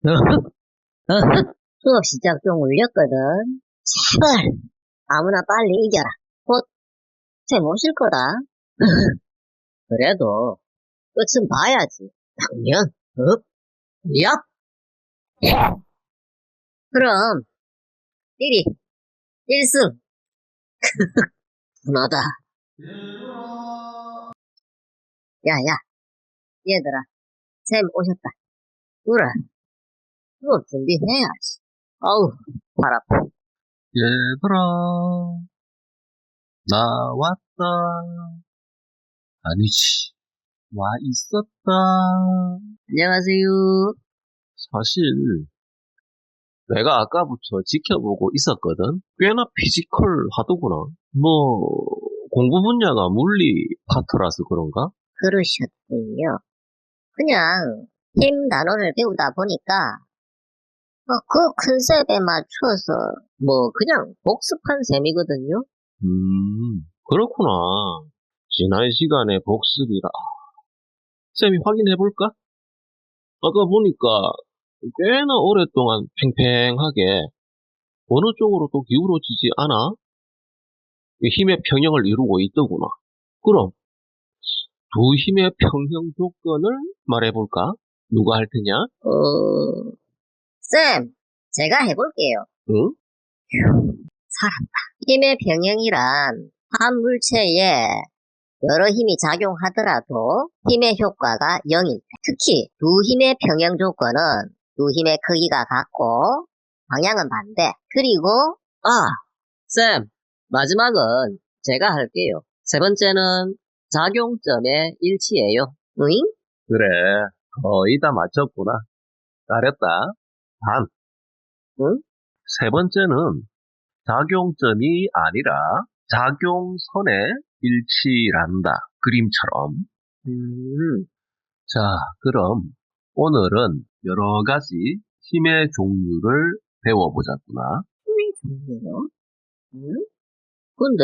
수업 시작 좀 울렸거든. 제발 아무나 빨리 이겨라. 곧 쌤 오실 거다. 그래도 끝은 봐야지. 당연. 야. 그럼 1위 1승. 분하다. 야야 얘들아 쌤 오셨다. 울어. 수업 준비해야지. 어우 팔 아파. 얘들아, 나 왔다. 아니지, 와 있었다. 안녕하세요. 사실, 내가 아까부터 지켜보고 있었거든? 꽤나 피지컬 하더구나. 뭐, 공부 분야가 물리 파트라서 그런가? 그러셨군요. 그냥 힘 단원을 배우다 보니까 그 컨셉에 맞춰서 뭐 그냥 복습한 셈이거든요. 그렇구나. 지난 시간에 복습이라. 쌤이 확인해볼까? 아까 보니까 꽤나 오랫동안 팽팽하게 어느 쪽으로도 기울어지지 않아 힘의 평형을 이루고 있더구나. 그럼 두 힘의 평형 조건을 말해볼까? 누가 할 테냐? 쌤, 제가 해볼게요. 응? 살았다. 힘의 병행이란 한 물체에 여러 힘이 작용하더라도 힘의 효과가 0일 때, 특히 두 힘의 평형 조건은 두 힘의 크기가 같고 방향은 반대. 그리고 쌤, 마지막은 제가 할게요. 세 번째는 작용점의 일치예요. 으잉? 그래, 거의 다 맞췄구나. 잘했다. 단, 응? 세 번째는 작용점이 아니라 작용선의 일치란다. 그림처럼. 자, 그럼 오늘은 여러 가지 힘의 종류를 배워보자꾸나. 힘의 종류요? 응? 근데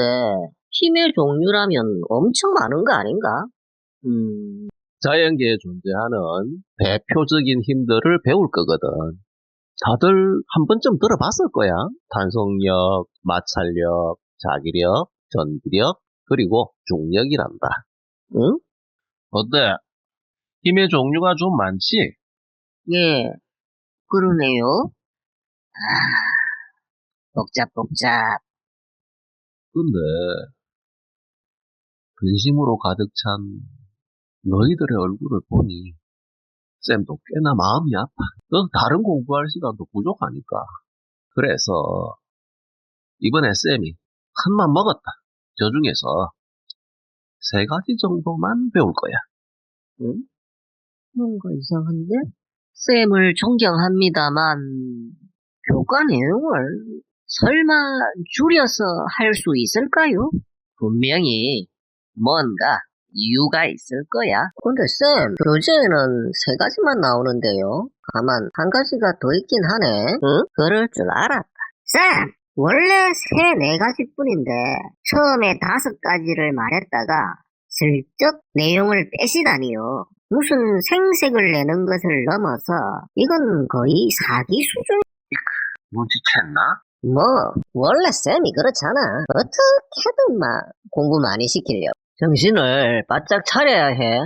힘의 종류라면 엄청 많은 거 아닌가? 자연계에 존재하는 대표적인 힘들을 배울 거거든. 다들 한 번쯤 들어봤을 거야. 탄속력, 마찰력, 자기력, 전기력, 그리고 중력이란다. 응? 어때? 힘의 종류가 좀 많지? 예, 그러네요. 복잡. 근데 근심으로 가득 찬 너희들의 얼굴을 보니 쌤도 꽤나 마음이 아파. 너 다른 공부할 시간도 부족하니까. 그래서 이번에 쌤이 큰 맘 먹었다. 저 중에서 세 가지 정도만 배울 거야. 응? 뭔가 이상한데? 쌤을 존경합니다만, 교과 내용을 설마 줄여서 할 수 있을까요? 분명히 뭔가 이유가 있을 거야. 근데 쌤, 교재에는 세 가지만 나오는데요. 다만 한 가지가 더 있긴 하네. 응? 그럴 줄 알았다. 쌤! 원래 네 가지뿐인데 처음에 5가지를 말했다가 슬쩍 내용을 빼시다니요. 무슨 생색을 내는 것을 넘어서 이건 거의 사기 수준. 눈치챘나? 뭐 원래 쌤이 그렇잖아. 어떻게든 막 공부 많이 시키려고. 정신을 바짝 차려야 해.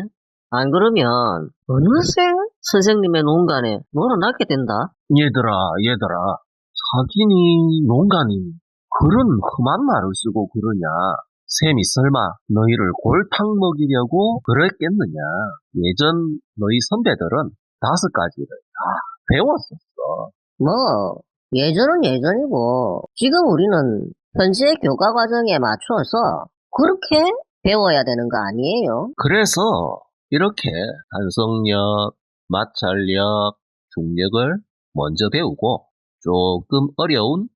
안 그러면 어느새 선생님의 농간에 놀아나게 된다. 얘들아. 사기니 농간이니 그런 험한 말을 쓰고 그러냐. 쌤이 설마 너희를 골탕 먹이려고 그랬겠느냐. 예전 너희 선배들은 5가지를 다 배웠었어. 뭐 예전은 예전이고 지금 우리는 현재 교과 과정에 맞춰서 그렇게 배워야 되는 거 아니에요? 그래서 이렇게 탄성력, 마찰력, 중력을 먼저 배우고 조금 어려운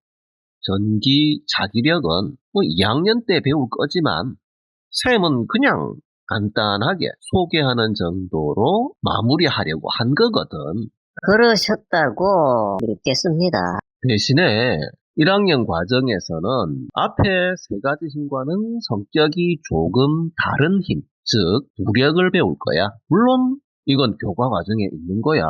전기 자기력은 뭐 2학년 때 배울 거지만 쌤은 그냥 간단하게 소개하는 정도로 마무리하려고 한 거거든. 그러셨다고 믿겠습니다. 대신에 1학년 과정에서는 앞에 3가지 힘과는 성격이 조금 다른 힘, 즉 부력을 배울 거야. 물론 이건 교과 과정에 있는 거야.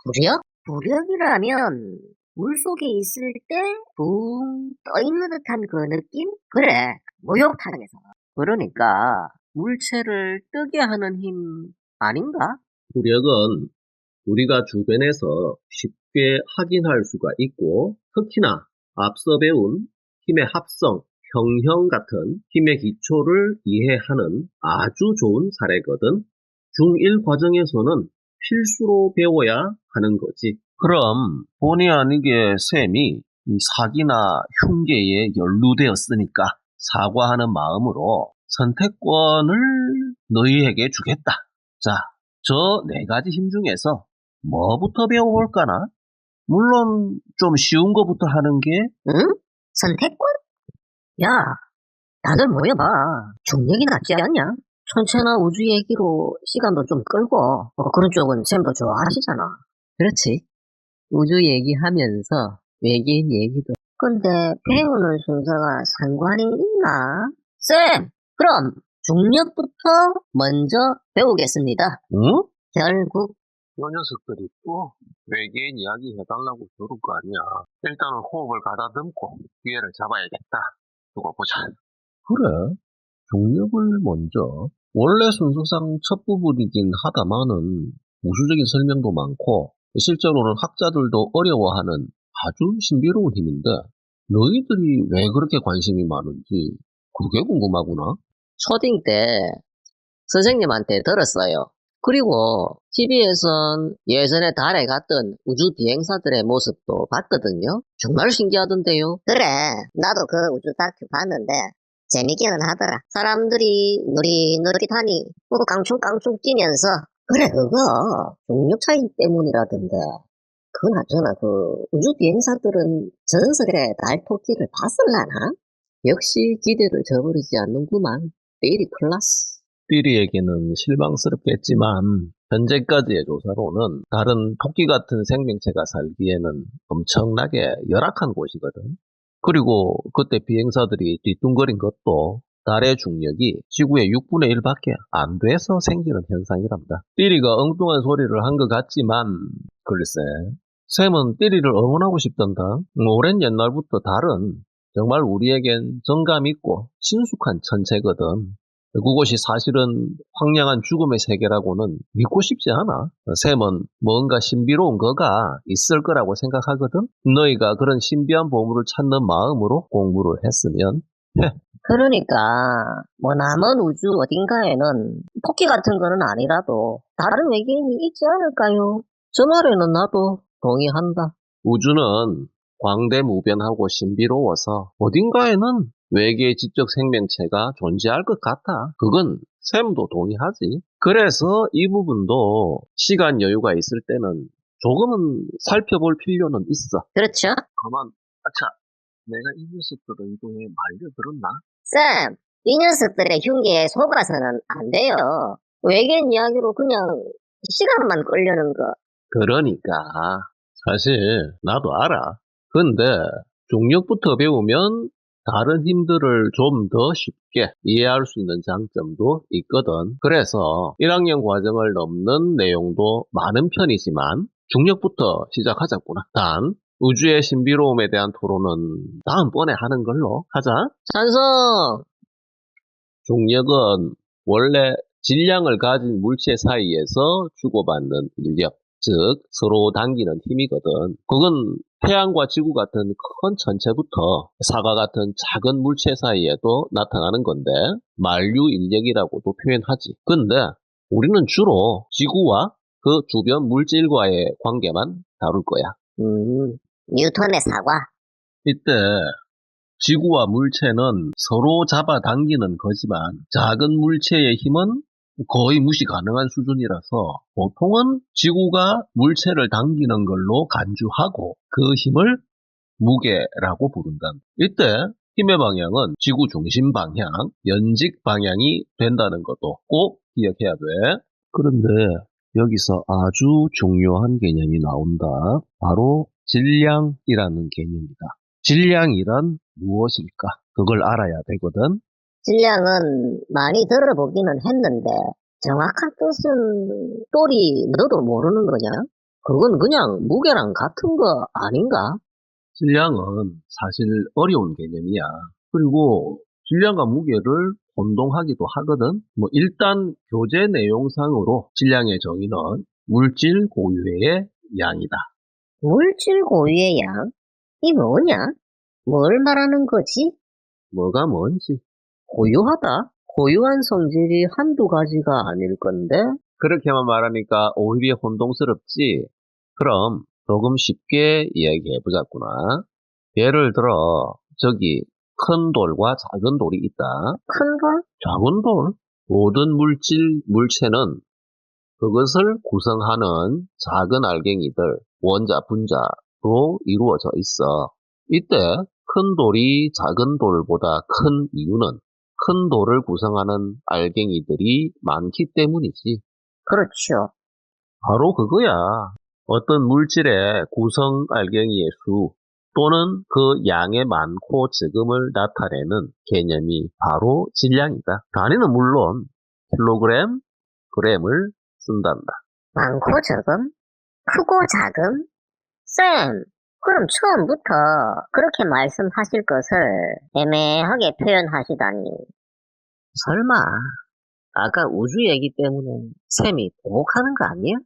부력? 부력이라면 물속에 있을 때 붕 떠있는 듯한 그 느낌? 그래, 목욕탕에서. 그러니까 물체를 뜨게 하는 힘 아닌가? 부력은 우리가 주변에서 쉽게 확인할 수가 있고, 특히나 앞서 배운 힘의 합성, 평형 같은 힘의 기초를 이해하는 아주 좋은 사례거든. 중1 과정에서는 필수로 배워야 하는 거지. 그럼 본의 아니게 쌤이 이 사기나 흉계에 연루되었으니까 사과하는 마음으로 선택권을 너희에게 주겠다. 자, 저 4가지 힘 중에서 뭐부터 배워볼까나? 물론 좀 쉬운 거부터 하는 게 응? 선택권? 야, 다들 모여봐. 중력이 낫지 않냐? 천체나 우주 얘기로 시간도 좀 끌고, 그런 쪽은 쌤도 좋아하시잖아. 그렇지. 우주 얘기하면서 외계인 얘기도. 근데 배우는 순서가 상관이 있나? 쌤, 그럼 중력부터 먼저 배우겠습니다. 응? 결국 요 녀석들이 또 외계인 이야기 해달라고 그럴 거 아니야. 일단은 호흡을 가다듬고 기회를 잡아야겠다. 두고 보자. 그래. 중력을 먼저. 원래 순서상 첫 부분이긴 하다마는 우수적인 설명도 많고 실제로는 학자들도 어려워하는 아주 신비로운 힘인데 너희들이 왜 그렇게 관심이 많은지 그게 궁금하구나. 초딩 때 선생님한테 들었어요. 그리고 TV에선 예전에 달에 갔던 우주 비행사들의 모습도 봤거든요. 정말 신기하던데요. 그래, 나도 그 우주 다큐 봤는데 재밌기는 하더라. 사람들이 느릿느릿하니 깡충깡충 뛰면서 그래 그거 중력 차이 때문이라던데. 그나저나 그 우주 비행사들은 전설의 달 토끼를 봤을라나? 역시 기대를 저버리지 않는구만. 베리 클라스. 삐리에게는 실망스럽겠지만 현재까지의 조사로는 다른 토끼 같은 생명체가 살기에는 엄청나게 열악한 곳이거든. 그리고 그때 비행사들이 뒤뚱거린 것도 달의 중력이 지구의 6분의 1밖에 안 돼서 생기는 현상이란다. 삐리가 엉뚱한 소리를 한 것 같지만 글쎄 샘은 삐리를 응원하고 싶단다. 오랜 옛날부터 달은 정말 우리에겐 정감 있고 친숙한 천체거든. 그것이 사실은 황량한 죽음의 세계라고는 믿고 싶지 않아. 샘은 뭔가 신비로운 거가 있을 거라고 생각하거든. 너희가 그런 신비한 보물을 찾는 마음으로 공부를 했으면 그러니까 뭐 남은 우주 어딘가에는 토끼 같은 거는 아니라도 다른 외계인이 있지 않을까요? 저 말에는 나도 동의한다. 우주는 광대무변하고 신비로워서 어딘가에는 외계 지적 생명체가 존재할 것 같아. 그건 샘도 동의하지. 그래서 이 부분도 시간 여유가 있을 때는 조금은 살펴볼 필요는 있어. 그렇죠? 가만, 아차, 내가 이 녀석들 의도에 말려 들었나? 쌤, 이 녀석들의 흉기에 속아서는 안 돼요. 외계인 이야기로 그냥 시간만 끌려는 거. 그러니까 사실 나도 알아. 근데 중력부터 배우면 다른 힘들을 좀 더 쉽게 이해할 수 있는 장점도 있거든. 그래서 1학년 과정을 넘는 내용도 많은 편이지만 중력부터 시작하자꾸나. 단 우주의 신비로움에 대한 토론은 다음번에 하는 걸로 하자. 찬성! 중력은 원래 질량을 가진 물체 사이에서 주고받는 인력, 즉 서로 당기는 힘이거든. 그건 태양과 지구 같은 큰 천체부터 사과 같은 작은 물체 사이에도 나타나는 건데 만류 인력이라고도 표현하지. 근데 우리는 주로 지구와 그 주변 물질과의 관계만 다룰 거야. 뉴턴의 사과. 이때 지구와 물체는 서로 잡아당기는 거지만 작은 물체의 힘은 거의 무시 가능한 수준이라서 보통은 지구가 물체를 당기는 걸로 간주하고 그 힘을 무게라고 부른다. 이때 힘의 방향은 지구 중심 방향, 연직 방향이 된다는 것도 꼭 기억해야 돼. 그런데 여기서 아주 중요한 개념이 나온다. 바로 질량이라는 개념이다. 질량이란 무엇일까? 그걸 알아야 되거든. 질량은 많이 들어보기는 했는데 정확한 뜻은 또리 너도 모르는 거냐? 그건 그냥 무게랑 같은 거 아닌가? 질량은 사실 어려운 개념이야. 그리고 질량과 무게를 혼동하기도 하거든. 일단 교재 내용상으로 질량의 정의는 물질 고유의 양이다. 물질 고유의 양? 이 뭐냐? 뭘 말하는 거지? 뭐가 뭔지. 고유하다? 고유한 성질이 한두 가지가 아닐 건데? 그렇게만 말하니까 오히려 혼동스럽지? 그럼 조금 쉽게 이야기해보자꾸나. 예를 들어 저기 큰 돌과 작은 돌이 있다. 큰 걸? 작은 돌? 모든 물체는 그것을 구성하는 작은 알갱이들, 원자, 분자로 이루어져 있어. 이때 큰 돌이 작은 돌보다 큰 이유는 큰 돌을 구성하는 알갱이들이 많기 때문이지. 그렇죠. 바로 그거야. 어떤 물질의 구성 알갱이의 수 또는 그 양의 많고 적음을 나타내는 개념이 바로 질량이다. 단위는 물론 킬로그램, 그램을 쓴단다. 많고 적음? 크고 작음? 쌤, 그럼 처음부터 그렇게 말씀하실 것을 애매하게 표현하시다니. 설마, 아까 우주 얘기 때문에 쌤이 보복하는 거 아니야?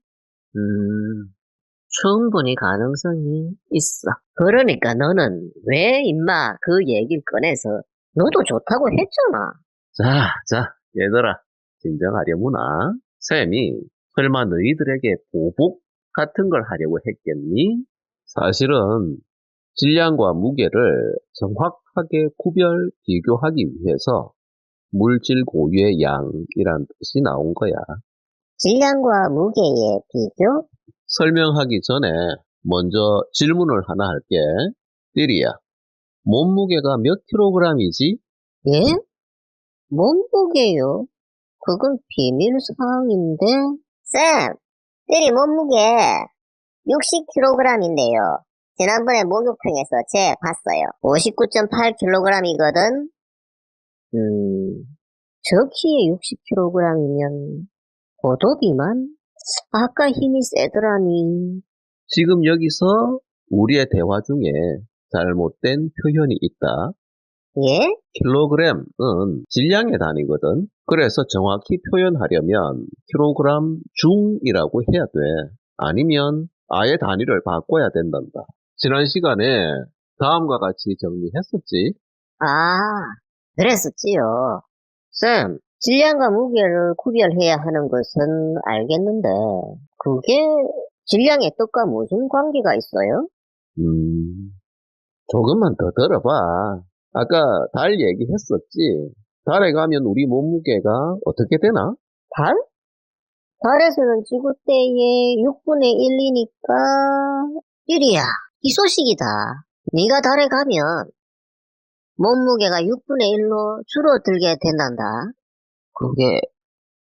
충분히 가능성이 있어. 그러니까 너는 왜 임마 그 얘기를 꺼내서 너도 좋다고 했잖아. 자, 얘들아, 진정하려무나. 쌤이 설마 너희들에게 보복 같은 걸 하려고 했겠니? 사실은 질량과 무게를 정확하게 구별, 비교하기 위해서 물질 고유의 양이란 뜻이 나온 거야. 질량과 무게의 비교? 설명하기 전에 먼저 질문을 하나 할게. 띠리야, 몸무게가 몇 킬로그램이지? 예? 몸무게요? 그건 비밀 사항인데? 쌤, 때리 몸무게 60kg인데요. 지난번에 목욕탕에서 재 봤어요. 59.8kg이거든? 저 키에 60kg이면 고도비만? 아까 힘이 세더라니. 지금 여기서 우리의 대화 중에 잘못된 표현이 있다. 예? 킬로그램은 질량의 단위거든. 그래서 정확히 표현하려면 킬로그램 중이라고 해야 돼. 아니면 아예 단위를 바꿔야 된단다. 지난 시간에 다음과 같이 정리했었지. 아, 그랬었지요. 쌤, 질량과 무게를 구별해야 하는 것은 알겠는데, 그게 질량의 뜻과 무슨 관계가 있어요? 음, 조금만 더 들어봐. 아까 달 얘기했었지. 달에 가면 우리 몸무게가 어떻게 되나? 달? 달에서는 지구대의 6분의 1이니까 1이야. 희소식이다. 네가 달에 가면 몸무게가 6분의 1로 줄어들게 된단다. 그게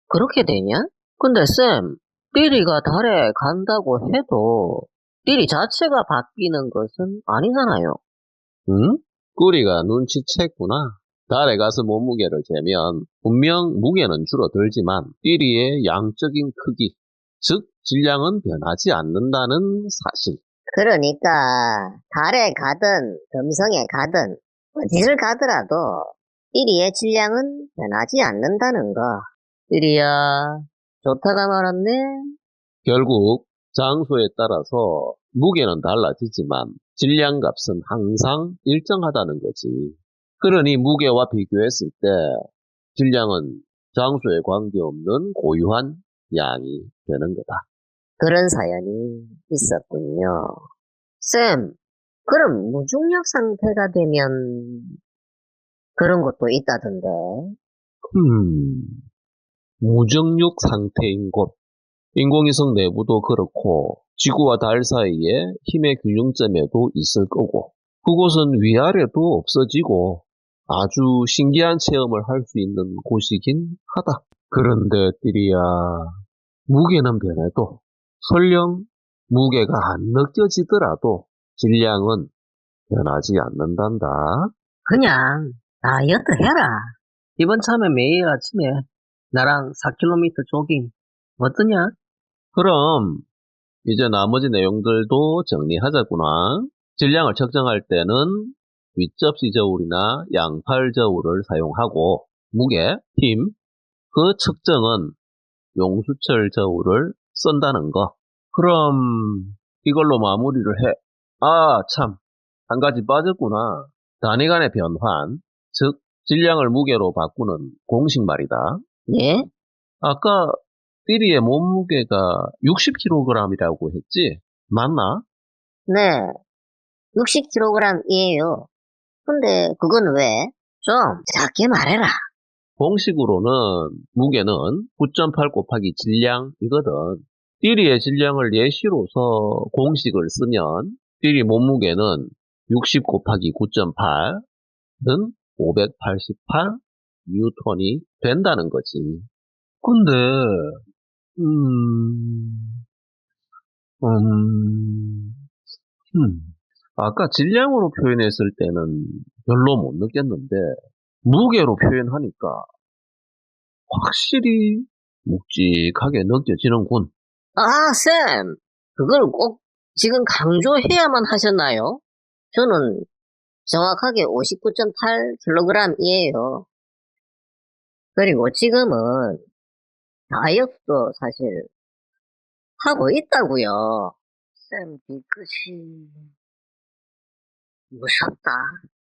그렇게 되냐? 근데 쌤, 삐리가 달에 간다고 해도 삐리 자체가 바뀌는 것은 아니잖아요. 응? 꾸리가 눈치챘구나. 달에 가서 몸무게를 재면 분명 무게는 줄어들지만 띠리의 양적인 크기, 즉 질량은 변하지 않는다는 사실. 그러니까 달에 가든 금성에 가든 어디를 가더라도 삐리의 질량은 변하지 않는다는 거. 삐리야, 좋다가 말았네. 결국 장소에 따라서 무게는 달라지지만 질량값은 항상 일정하다는 거지. 그러니 무게와 비교했을 때 질량은 장소에 관계없는 고유한 양이 되는 거다. 그런 사연이 있었군요. 쌤, 그럼 무중력 상태가 되면 그런 것도 있다던데. 무중력 상태인 곳. 인공위성 내부도 그렇고 지구와 달 사이에 힘의 균형점에도 있을 거고 그곳은 위아래도 없어지고 아주 신기한 체험을 할 수 있는 곳이긴 하다. 그런데 띠리야, 무게는 변해도 설령 무게가 안 느껴지더라도 질량은 변하지 않는단다. 그냥 다이어트 해라. 이번 참에 매일 아침에 나랑 4km 조깅 어떠냐? 그럼 이제 나머지 내용들도 정리하자꾸나. 질량을 측정할 때는 윗접시 저울이나 양팔 저울을 사용하고 무게, 힘, 그 측정은 용수철 저울을 쓴다는 거. 그럼 이걸로 마무리를 해. 아, 참. 한 가지 빠졌구나. 단위 간의 변환, 즉 질량을 무게로 바꾸는 공식 말이다. 예? 아까 띠리의 몸무게가 60kg이라고 했지? 맞나? 네, 60kg이에요. 근데 그건 왜? 좀 작게 말해라. 공식으로는 무게는 9.8 곱하기 질량이거든. 띠리의 질량을 예시로서 공식을 쓰면 띠리 몸무게는 60 곱하기 9.8는 588 뉴턴이 된다는 거지. 근데 음, 음, 아까 질량으로 표현했을 때는 별로 못 느꼈는데 무게로 표현하니까 확실히 묵직하게 느껴지는군. 아, 쌤! 그걸 꼭 지금 강조해야만 하셨나요? 저는 정확하게 59.8kg이에요. 그리고 지금은 다이어트도 사실 하고 있다고요. 쌤, 뒤끝이 무섭다.